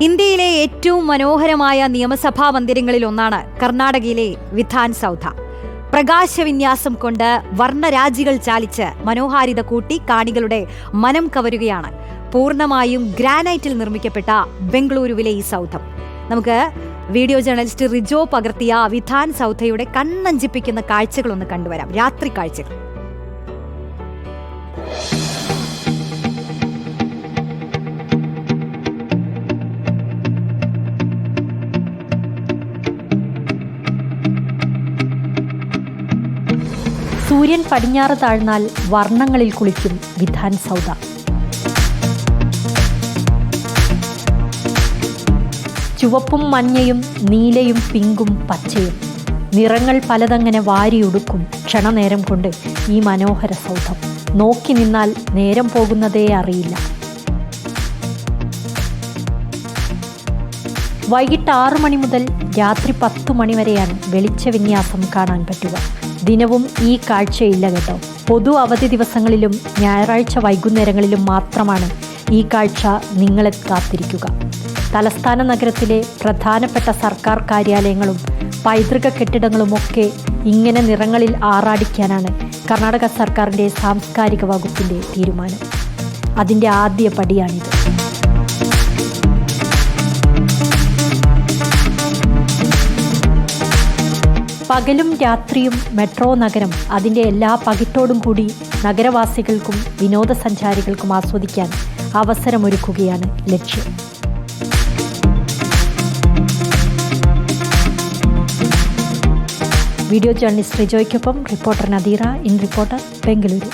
ഇന്ത്യയിലെ ഏറ്റവും മനോഹരമായ നിയമസഭാ മന്ദിരങ്ങളിൽ ഒന്നാണ് കർണാടകയിലെ വിധാൻ സൗധ. പ്രകാശവിന്യാസം കൊണ്ട് വർണ്ണരാജികൾ ചാലിച്ച് മനോഹാരിത കൂട്ടി കാണികളുടെ മനം കവരുകയാണ് പൂർണ്ണമായും ഗ്രാനൈറ്റിൽ നിർമ്മിക്കപ്പെട്ട ബംഗളൂരുവിലെ ഈ സൗധം. നമുക്ക് വീഡിയോ ജേർണലിസ്റ്റ് റിജോ പകർത്തിയ വിധാൻ സൗധയുടെ കണ്ണഞ്ചിപ്പിക്കുന്ന കാഴ്ചകളൊന്ന് കണ്ടുവരാം. രാത്രി കാഴ്ചകൾ. സൂര്യൻ പടിഞ്ഞാറ് താഴ്ന്നാൽ വർണ്ണങ്ങളിൽ കുളിക്കും വിധാൻ സൗധ. ചുവപ്പും മഞ്ഞയും നീലയും പിങ്കും പച്ചയും നിറങ്ങൾ പലതങ്ങനെ വാരിയുടുക്കും ക്ഷണനേരം കൊണ്ട് ഈ മനോഹര സൗധം. നോക്കി നിന്നാൽ നേരം പോകുന്നതേ അറിയില്ല. വൈകിട്ട് 6 മണി മുതൽ രാത്രി 10 മണി വരെയാണ് വെളിച്ചവിന്യാസം കാണാൻ പറ്റുക. ദിനവും ഈ കാഴ്ചയില്ല കേട്ടോ. പൊതു അവധി ദിവസങ്ങളിലും ഞായറാഴ്ച വൈകുന്നേരങ്ങളിലും മാത്രമാണ് ഈ കാഴ്ച നിങ്ങളെ കാത്തിരിക്കുക. തലസ്ഥാന നഗരത്തിലെ പ്രധാനപ്പെട്ട സർക്കാർ കാര്യാലയങ്ങളും പൈതൃക കെട്ടിടങ്ങളുമൊക്കെ ഇങ്ങനെ നിറങ്ങളിൽ ആറാടിക്കാനാണ് കർണാടക സർക്കാരിൻ്റെ സാംസ്കാരിക വകുപ്പിൻ്റെ തീരുമാനം. അതിൻ്റെ ആദ്യ പടിയാണിത്. പകലും രാത്രിയും മെട്രോ നഗരം അതിൻ്റെ എല്ലാ പകിട്ടോടും കൂടി നഗരവാസികൾക്കും വിനോദസഞ്ചാരികൾക്കും ആസ്വദിക്കാൻ അവസരമൊരുക്കുകയാണ് ലക്ഷ്യം. വീഡിയോ ജേർണലിസ്റ്റ് റിജോയ്ക്കൊപ്പം reporter Nadeera, in reporter, Bengaluru.